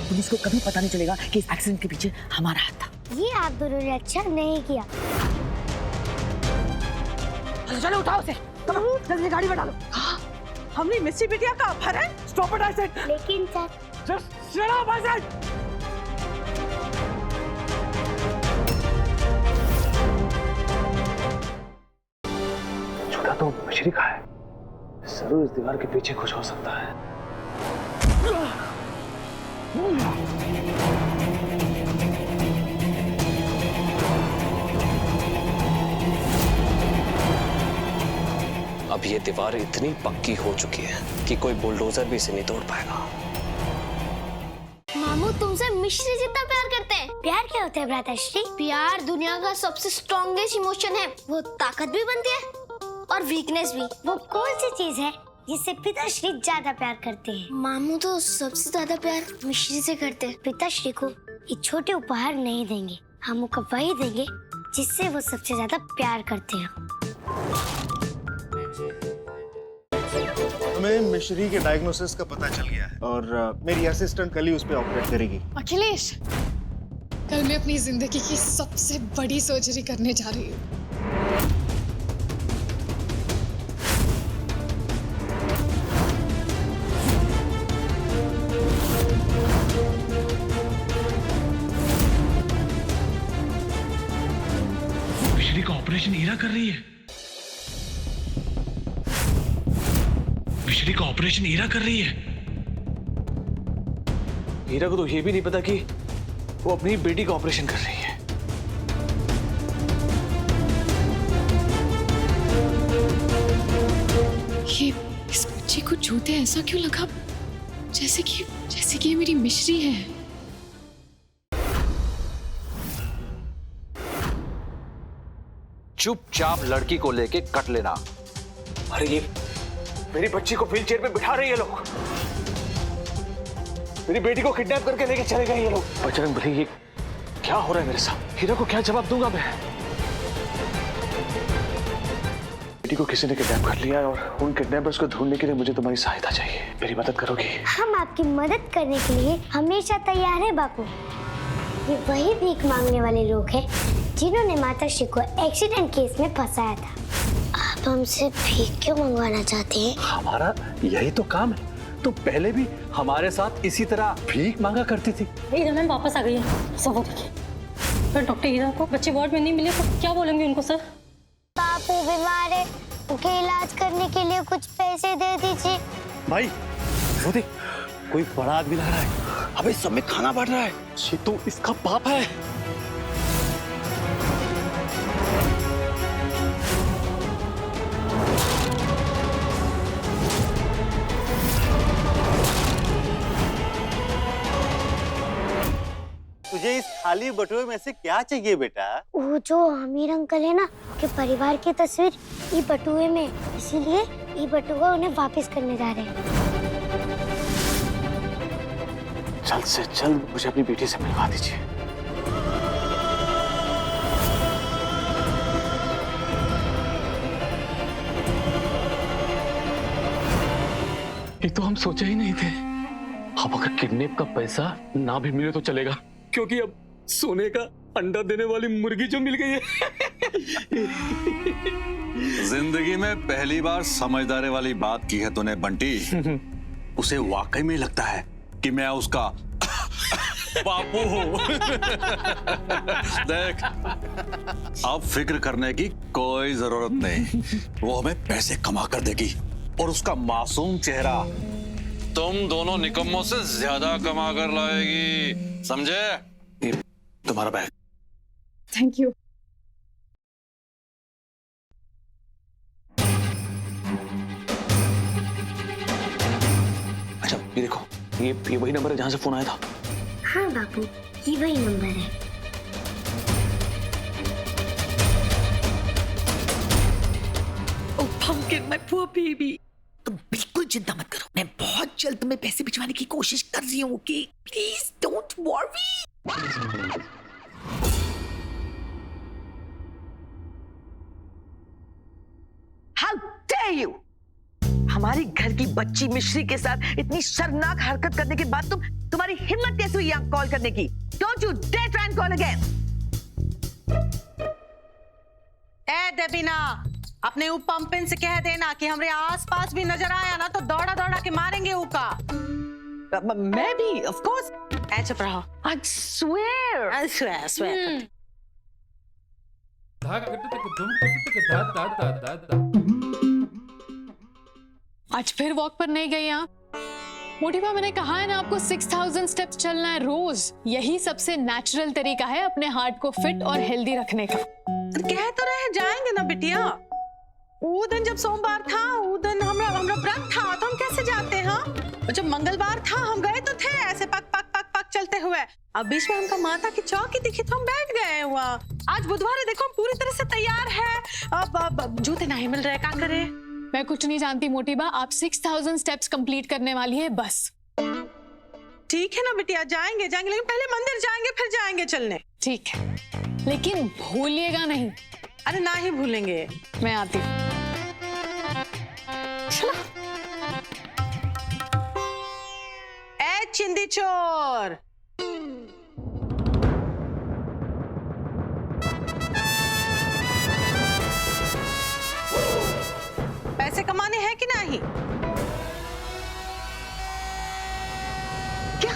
Police को कभी पता नहीं चलेगा कि इस एक्सीडेंट के पीछे हमारा हाथ था। ये आप दोनों ने अच्छा नहीं किया। चलो उठाओ उसे, जल्दी गाड़ी में डालो। हमने मिस्सी बिटिया का अपहरण। Stop it I said. लेकिन sir just shut up I said. छोटा तो मछली का है, जरूर इस दीवार के पीछे कुछ हो सकता है। अब ये दीवार इतनी पक्की हो चुकी है कि कोई बुलडोजर भी इसे नहीं तोड़ पाएगा। मामू तुमसे मिश्री जितना प्यार करते हैं। प्यार क्या होता है भ्राताश्री? प्यार दुनिया का सबसे स्ट्रॉन्गेस्ट इमोशन है। वो ताकत भी बनती है और वीकनेस भी। वो कौन सी चीज है जिससे पिताश्री ज्यादा प्यार करते हैं? मामू तो सबसे ज्यादा प्यार मिश्री से करते हैं। पिताश्री को ये छोटे उपहार नहीं देंगे, हम उनको वही देंगे जिससे वो सबसे ज्यादा प्यार करते हैं। हमें मिश्री के डायग्नोसिस का पता चल गया है और मेरी असिस्टेंट कल ही उस पर ऑपरेट करेगी। अखिलेश, कल मैं अपनी जिंदगी की सबसे बड़ी सर्जरी करने जा रही हूँ। मिश्री का ऑपरेशन हीरा कर रही है। मिश्री का ऑपरेशन हीरा कर रही है। हीरा को तो ये भी नहीं पता कि वो अपनी बेटी का ऑपरेशन कर रही है। ये इस बच्चे को छूते ऐसा क्यों लगा जैसे कि ये मेरी मिश्री है। चुपचाप लड़की को लेके कट लेना। अरे ये मेरी बच्ची को व्हीलचेयर पे बिठा रहे हैं ये लोग। मेरी बेटी को किडनैप करके लेके चले गए ये लोग। बजरंग बली, ये क्या हो रहा है मेरे साथ? हीरा को क्या जवाब दूंगा मैं? बेटी को किसी ने किडनैप कर लिया और उन किडनैपर्स को ढूंढने के लिए मुझे तुम्हारी सहायता चाहिए। मेरी मदद करोगी? हम आपकी मदद करने के लिए हमेशा तैयार है बापू। ये वही भीख मांगने वाले लोग हैं जिन्होंने माताश्री को एक्सीडेंट केस में फंसाया था। आप हमसे भीख क्यों मंगवाना चाहते हैं? हमारा यही तो काम है। तो पहले भी हमारे साथ इसी तरह भीख मांगा करती थी। हीरा मैम वापस आ गई है। सब देखिए, पर डॉक्टर हीरा को बच्चे वार्ड में नहीं मिले तो क्या बोलेंगे उनको सर? बापू बीमार है, उनके इलाज करने के लिए कुछ पैसे दे दीजिए। भाई वो देख, कोई बड़ा आदमी लग रहा है। अबे सब में खाना बढ़ रहा है। ये तो इसका बाप है। तुझे इस खाली बटुए में से क्या चाहिए बेटा? वो जो अमीर अंकल है ना, के परिवार की तस्वीर ई बटुए में, इसीलिए ई बटुआ उन्हें वापस करने जा रहे हैं। जल्द से जल्द मुझे अपनी बेटी से मिलवा दीजिए। ये तो हम सोचे ही नहीं थे। अब अगर किडनैप का पैसा ना भी मिले तो चलेगा, क्योंकि अब सोने का अंडा देने वाली मुर्गी जो मिल गई है। जिंदगी में पहली बार समझदारी वाली बात की है तूने बंटी। उसे वाकई में लगता है कि मैं उसका बापू हूँ। देख, अब फिक्र करने की कोई जरूरत नहीं। वो हमें पैसे कमा कर देगी और उसका मासूम चेहरा तुम दोनों निकम्मों से ज्यादा कमा कर लाएगी, समझे? ये तुम्हारा बैग। Thank you. अच्छा ये देखो, ये वही नंबर है जहां से फोन आया था। हाँ बापू, ये वही नंबर है। Oh pumpkin, my poor baby. तुम बिल्कुल चिंता मत करो, मैं बहुत जल्द तुम्हें पैसे भिजवाने की कोशिश कर रही हूँ। Okay, please don't worry. How dare you? तुम्हारी घर की बच्ची मिश्री के साथ इतनी शर्मनाक हरकत करने के बाद तुम्हारी हिम्मत कैसे हुई यहाँ कॉल करने की? Don't you dare try and call again. ए देबीना, अपने ऊ पंपिन से कह देना कि हमारे आसपास भी नजर आया ना तो दौड़ा दौड़ा के मारेंगे ऊका। मैं भी ऑफ कोर्स। ऐ चुप रहो। I swear. I swear. आज फिर वॉक पर नहीं गई आप? मोटिवा, मैंने कहा है ना आपको 6000 स्टेप्स चलना है रोज। यही सबसे नेचुरल तरीका है अपने हार्ट को फिट और हेल्दी रखने का। कह तो रहे जाएंगे ना बिटिया। वो दिन जब सोमवार था, वो दिन हमरा व्रत था, तो हम कैसे जाते हैं? और जब मंगलवार था हम गए तो थे ऐसे पक पक पक पक चलते हुए। अब बीच में हमका माता की चौकी दिखी तो हम बैठ गए हुआ। आज बुधवार है, देखो हम पूरी तरह से तैयार है। अब जूते नहीं मिल रहे, क्या करे? मैं कुछ नहीं जानती मोटिबा, आप 6000 स्टेप्स कंप्लीट करने वाली है बस। ठीक है ना बिटिया, जाएंगे जाएंगे, लेकिन पहले मंदिर जाएंगे फिर जाएंगे चलने। ठीक है, लेकिन भूलिएगा नहीं। अरे ना ही भूलेंगे। मैं आती हूँ। ए चिंदी चोर, पैसे कमाने हैं कि नहीं? क्या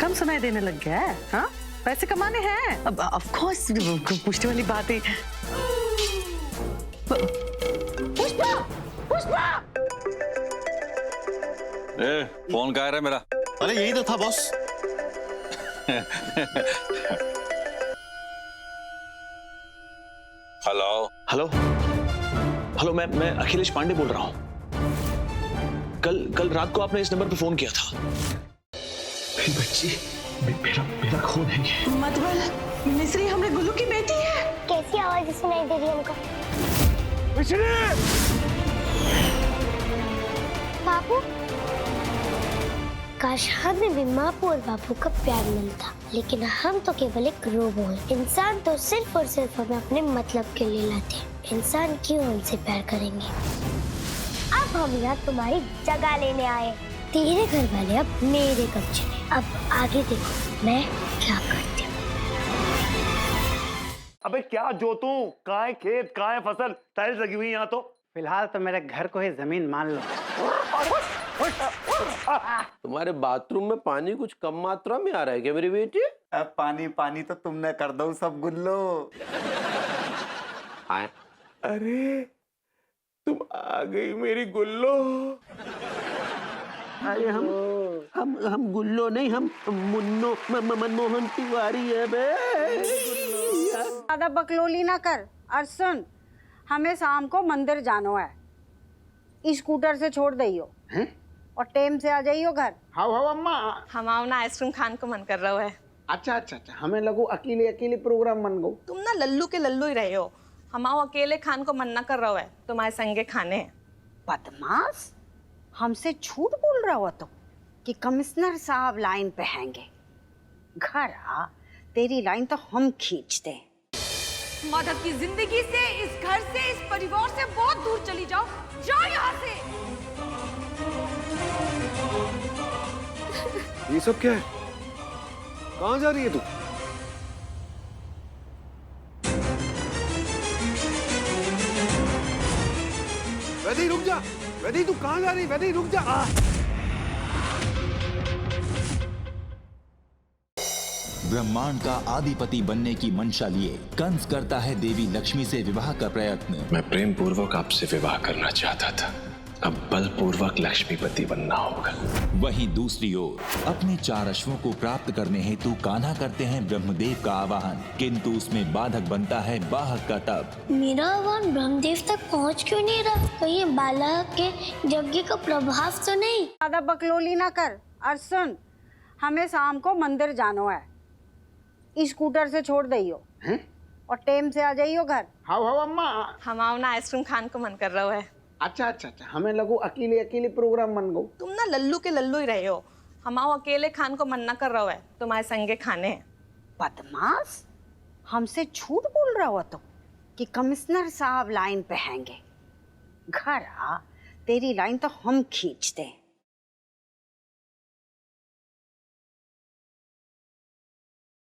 कम सुनाई देने लग गया है? हाँ, पैसे कमाने हैं। अब ऑफ कोर्स पूछने वाली बात है। पुष्पा, पुष्पा। ए, फोन कहाँ है मेरा? अरे यही तो था बॉस। हेलो हेलो हेलो, मैं अखिलेश पांडे बोल रहा हूँ। कल रात को आपने इस नंबर पे फोन किया था। मेरी बच्ची, मेरा खून है ये। मतलब मिश्री हमरे गुल्लू की बेटी है। कैसी आवाज सुनाई दे रही है हमको? बापू, काश हमें भी माँ और बापू का प्यार मिलता, लेकिन हम तो केवल एक रोबो हैं। इंसान तो सिर्फ और सिर्फ हमें अपने मतलब के लिए लाते हैं। इंसान क्यों हमसे प्यार करेंगे? अब हम यहाँ तुम्हारी जगह लेने आए। तेरे घर वाले अब मेरे कब्जे में। अब आगे देखो मैं क्या करती हूँ। अबे क्या जोतूं? कहाँ है खेत, कहाँ है फसल? टाइल्स लगी हुई यहाँ तो। फिलहाल तो मेरे घर को ही जमीन मान लो। तुम्हारे बाथरूम में पानी कुछ कम मात्रा में आ रहा है क्या मेरी बेटी? अब पानी पानी तो तुमने कर दो सब गुल्लो। अरे तुम आ गई मेरी गुल्लो। अरे हम गुल्लो नहीं, हम मुन्नो मनमोहन तिवारी है बे। ज्यादा बकलोली ना कर और सुन, हमें शाम को मंदिर जानो है। स्कूटर से छोड़ दियो और टाइम से आ जाइयो घर। हाउ अम्मा। हम आओ ना आइसक्रीम खान को मन कर रहा है। अच्छा, हमें लगो अकेले प्रोग्राम मन गो। तुम ना लल्लू के लल्लू ही रहे हो। हम आओ अकेले खान को मन ना कर रहा है, तुम्हारे संगे खाने। बदमाश, हमसे झूठ बोल रहा हो तो कि कमिश्नर साहब लाइन पे हैंगे। घर आ, तेरी लाइन तो हम खींचते हैं। माधव की जिंदगी से, इस घर से, इस परिवार से बहुत दूर चली जाओ। जाओ यहाँ से। ये सब क्या है? कहाँ जा रही है तू? वैदी रुक जा। वैदी तू कहाँ जा रही? वैदी रुक जा। ब्रह्मांड का आदिपति बनने की मंशा लिए कंस करता है देवी लक्ष्मी से विवाह का प्रयत्न। मैं प्रेम पूर्वक आपसे विवाह करना चाहता था, अब बलपूर्वक लक्ष्मीपति बनना होगा। वहीं दूसरी ओर अपने 4 अश्वों को प्राप्त करने हेतु कान्हा करते हैं ब्रह्मदेव का आवाहन, किंतु उसमें बाधक बनता है बाहक का तप। मेरा आह्वान ब्रह्मदेव तक पहुंच क्यों नहीं रहा? कहीं बालक के यज्ञ का प्रभाव तो नहीं? ज्यादा बकलोली ना कर और सुन, हमें शाम को मंदिर जानो है। स्कूटर से छोड़ दियो और टाइम से आ जाइयो घर। हाउ अम्मा। हम आओ ना आइसक्रीम खान को मन कर रहा है। अच्छा, हमें लगो अकेले प्रोग्राम मन गो। तुम ना लल्लू के लल्लू ही रहे हो। हम आओ अकेले खान को मन ना कर रहा है, तुम्हारे संगे खाने। बदमाश, हमसे झूठ बोल रहा हो तो कि कमिश्नर साहब लाइन पे हैंगे। घर आ, तेरी लाइन तो हम खींचते हैं।